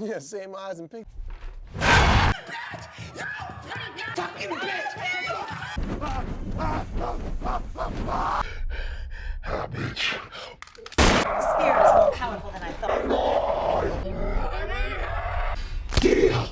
Yeah, same eyes and pink. Fucking bitch! Bitch. The spirit is more powerful than I thought. Giddy up.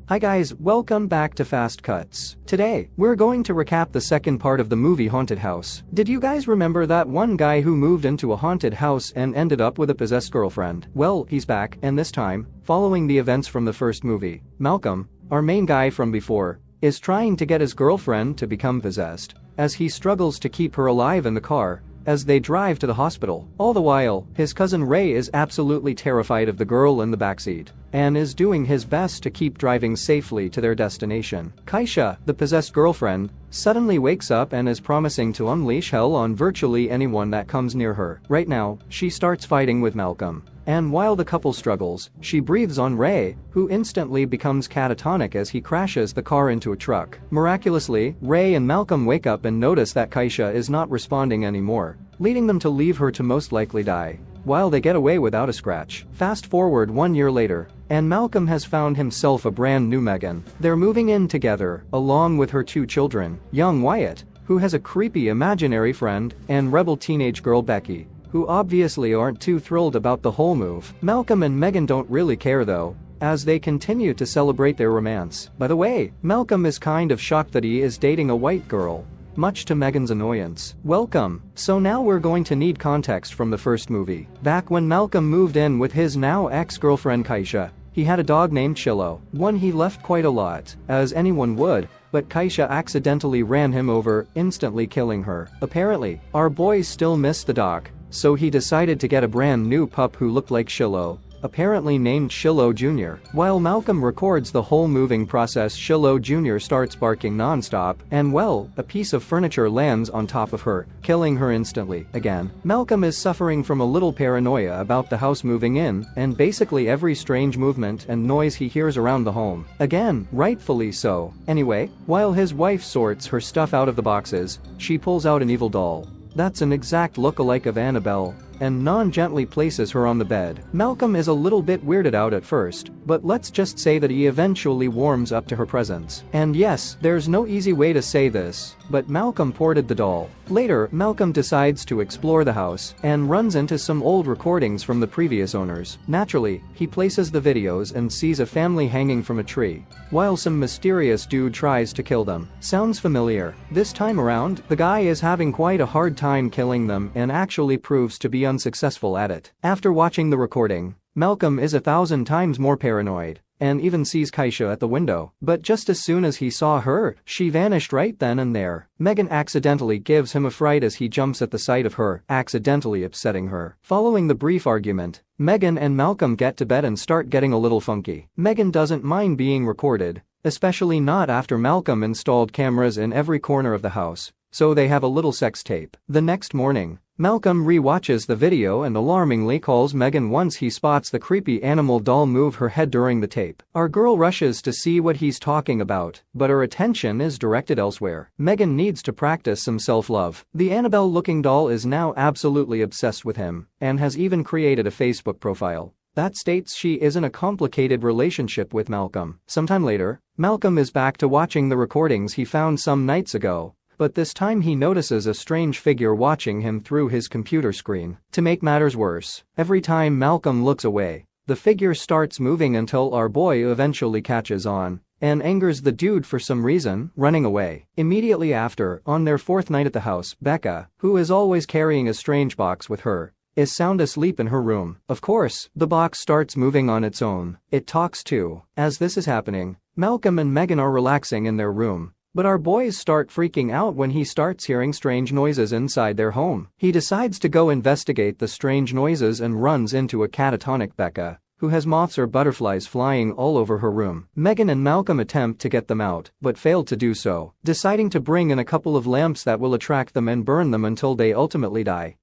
Hi guys, welcome back to Fastcuts. Today, we're going to recap the second part of the movie Haunted House. Did you guys remember that one guy who moved into a haunted house and ended up with a possessed girlfriend? Well, he's back, and this time, following the events from the first movie, Malcolm, our main guy from before, is trying to get his girlfriend to become possessed, as he struggles to keep her alive in the car as they drive to the hospital. All the while, his cousin Ray is absolutely terrified of the girl in the backseat and is doing his best to keep driving safely to their destination. Kaisha, the possessed girlfriend, suddenly wakes up and is promising to unleash hell on virtually anyone that comes near her. Right now, she starts fighting with Malcolm. And while the couple struggles, she breathes on Ray, who instantly becomes catatonic as he crashes the car into a truck. Miraculously, Ray and Malcolm wake up and notice that Kaisha is not responding anymore, leading them to leave her to most likely die, while they get away without a scratch. Fast forward 1 year later, and Malcolm has found himself a brand new Megan. They're moving in together, along with her 2 children, young Wyatt, who has a creepy imaginary friend, and rebel teenage girl Becky, who obviously aren't too thrilled about the whole move. Malcolm and Megan don't really care though, as they continue to celebrate their romance. By the way, Malcolm is kind of shocked that he is dating a white girl, much to Megan's annoyance. Welcome. So now we're going to need context from the first movie. Back when Malcolm moved in with his now ex-girlfriend Kaisha, he had a dog named Chillo, one he left quite a lot, as anyone would, but Kaisha accidentally ran him over, instantly killing her. Apparently, our boys still miss the dog, so he decided to get a brand new pup who looked like Chillo, apparently named Chillo Jr. While Malcolm records the whole moving process, Chillo Jr. starts barking non-stop, and well, a piece of furniture lands on top of her, killing her instantly. Again, Malcolm is suffering from a little paranoia about the house moving in, and basically every strange movement and noise he hears around the home. Again, rightfully so. Anyway, while his wife sorts her stuff out of the boxes, she pulls out an evil doll that's an exact look-alike of Anebelle, and non-gently places her on the bed. Malcolm is a little bit weirded out at first, but let's just say that he eventually warms up to her presence. And yes, there's no easy way to say this, but Malcolm ported the doll. Later, Malcolm decides to explore the house and runs into some old recordings from the previous owners. Naturally, he places the videos and sees a family hanging from a tree, while some mysterious dude tries to kill them. Sounds familiar? This time around, the guy is having quite a hard time killing them and actually proves to be unsuccessful at it. After watching the recording, Malcolm is 1,000 times more paranoid, and even sees Kaisha at the window. But just as soon as he saw her, she vanished right then and there. Megan accidentally gives him a fright as he jumps at the sight of her, accidentally upsetting her. Following the brief argument, Megan and Malcolm get to bed and start getting a little funky. Megan doesn't mind being recorded, especially not after Malcolm installed cameras in every corner of the house, so they have a little sex tape. The next morning, Malcolm re-watches the video and alarmingly calls Megan once he spots the creepy animal doll move her head during the tape. Our girl rushes to see what he's talking about, but her attention is directed elsewhere. Megan needs to practice some self-love. The Anebelle-looking doll is now absolutely obsessed with him, and has even created a Facebook profile that states she is in a complicated relationship with Malcolm. Sometime later, Malcolm is back to watching the recordings he found some nights ago, but this time he notices a strange figure watching him through his computer screen. To make matters worse, every time Malcolm looks away, the figure starts moving until our boy eventually catches on and angers the dude for some reason, running away. Immediately after, on their 4th night at the house, Becca, who is always carrying a strange box with her, is sound asleep in her room. Of course, the box starts moving on its own. It talks too. As this is happening, Malcolm and Megan are relaxing in their room, but our boys start freaking out when he starts hearing strange noises inside their home. He decides to go investigate the strange noises and runs into a catatonic Becca, who has moths or butterflies flying all over her room. Megan and Malcolm attempt to get them out, but fail to do so, deciding to bring in a couple of lamps that will attract them and burn them until they ultimately die.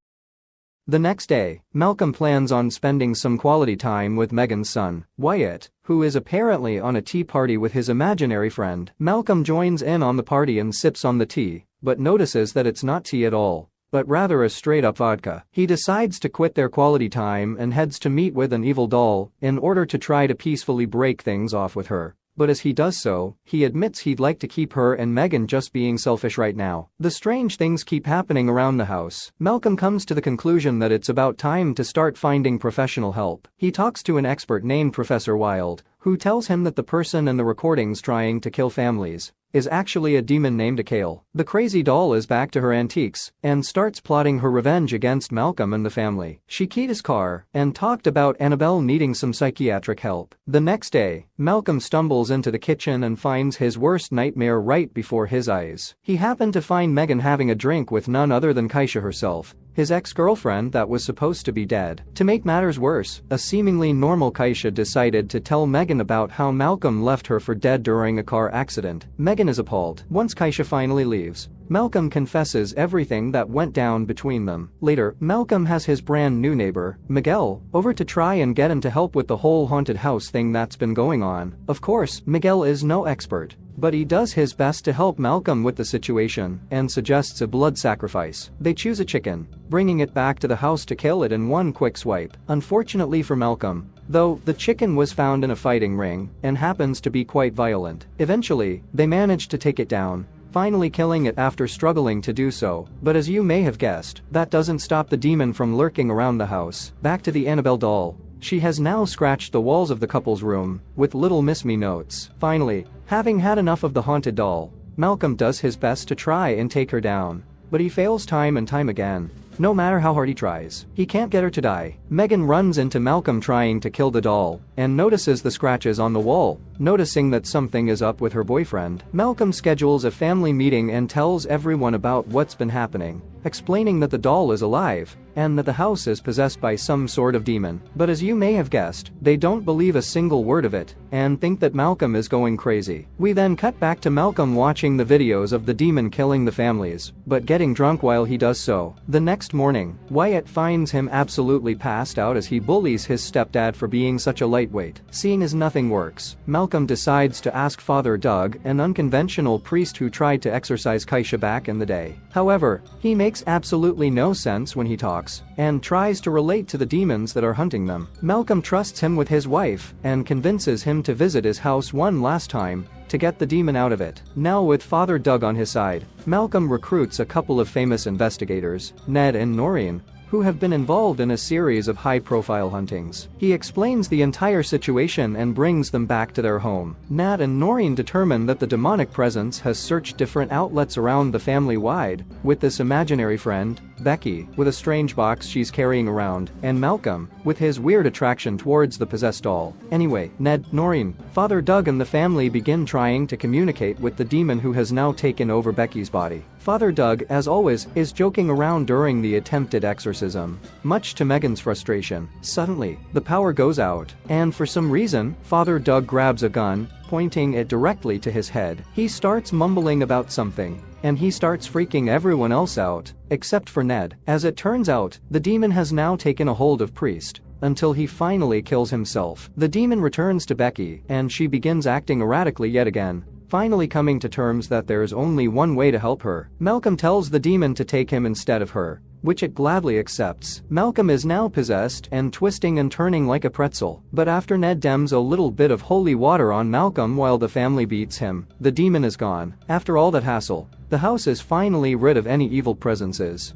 The next day, Malcolm plans on spending some quality time with Megan's son, Wyatt, who is apparently on a tea party with his imaginary friend. Malcolm joins in on the party and sips on the tea, but notices that it's not tea at all, but rather a straight-up vodka. He decides to quit their quality time and heads to meet with an evil doll in order to try to peacefully break things off with her. But as he does so, he admits he'd like to keep her and Megan just being selfish right now. The strange things keep happening around the house. Malcolm comes to the conclusion that it's about time to start finding professional help. He talks to an expert named Professor Wilde, who tells him that the person in the recordings trying to kill families is actually a demon named Akale. The crazy doll is back to her antiques and starts plotting her revenge against Malcolm and the family. She keyed his car and talked about Anebelle needing some psychiatric help. The next day, Malcolm stumbles into the kitchen and finds his worst nightmare right before his eyes. He happened to find Megan having a drink with none other than Kaisha herself, his ex-girlfriend that was supposed to be dead. To make matters worse, a seemingly normal Kaisha decided to tell Megan about how Malcolm left her for dead during a car accident. Megan is appalled. Once Kaisha finally leaves, Malcolm confesses everything that went down between them. Later, Malcolm has his brand new neighbor, Miguel, over to try and get him to help with the whole haunted house thing that's been going on. Of course, Miguel is no expert, but he does his best to help Malcolm with the situation and suggests a blood sacrifice. They choose a chicken, bringing it back to the house to kill it in one quick swipe. Unfortunately for Malcolm, though, the chicken was found in a fighting ring and happens to be quite violent. Eventually, they manage to take it down, finally killing it after struggling to do so. But as you may have guessed, that doesn't stop the demon from lurking around the house. Back to the Anebelle doll. She has now scratched the walls of the couple's room with little miss me notes. Finally, having had enough of the haunted doll, Malcolm does his best to try and take her down, but he fails time and time again. No matter how hard he tries, he can't get her to die. Megan runs into Malcolm trying to kill the doll and notices the scratches on the wall. Noticing that something is up with her boyfriend, Malcolm schedules a family meeting and tells everyone about what's been happening, explaining that the doll is alive and that the house is possessed by some sort of demon. But as you may have guessed, they don't believe a single word of it and think that Malcolm is going crazy. We then cut back to Malcolm watching the videos of the demon killing the families, but getting drunk while he does so. The next morning, Wyatt finds him absolutely passed out as he bullies his stepdad for being such a lightweight. Seeing as nothing works, Malcolm decides to ask Father Doug, an unconventional priest who tried to exorcise Kaisha back in the day. However, he makes absolutely no sense when he talks and tries to relate to the demons that are hunting them. Malcolm trusts him with his wife and convinces him to visit his house one last time to get the demon out of it. Now with Father Doug on his side, Malcolm recruits a couple of famous investigators, Ned and Noreen, who have been involved in a series of high-profile huntings. He explains the entire situation and brings them back to their home. Nat and Noreen determine that the demonic presence has searched different outlets around the family-wide, with this imaginary friend, Becky, with a strange box she's carrying around, and Malcolm, with his weird attraction towards the possessed doll. Anyway, Ned, Noreen, Father Doug and the family begin trying to communicate with the demon who has now taken over Becky's body. Father Doug, as always, is joking around during the attempted exorcism, much to Megan's frustration. Suddenly, the power goes out, and for some reason, Father Doug grabs a gun, pointing it directly to his head. He starts mumbling about something, and he starts freaking everyone else out, except for Ned. As it turns out, the demon has now taken a hold of Priest, until he finally kills himself. The demon returns to Becky, and she begins acting erratically yet again, finally coming to terms that there's only one way to help her. Malcolm tells the demon to take him instead of her, which it gladly accepts. Malcolm is now possessed and twisting and turning like a pretzel. But after Ned dems a little bit of holy water on Malcolm while the family beats him, the demon is gone. After all that hassle, the house is finally rid of any evil presences.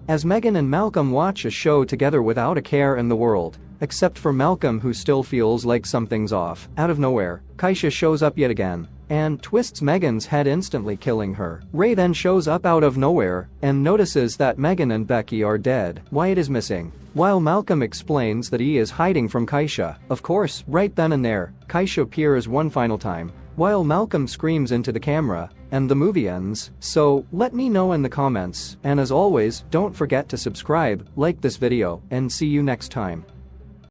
As Megan and Malcolm watch a show together without a care in the world, except for Malcolm who still feels like something's off. Out of nowhere, Kaisha shows up yet again and twists Megan's head, instantly killing her. Ray then shows up out of nowhere and notices that Megan and Becky are dead. Wyatt is missing, while Malcolm explains that he is hiding from Kaisha. Of course, right then and there, Kaisha appears one final time, while Malcolm screams into the camera, and the movie ends. So, let me know in the comments, and as always, don't forget to subscribe, like this video, and see you next time.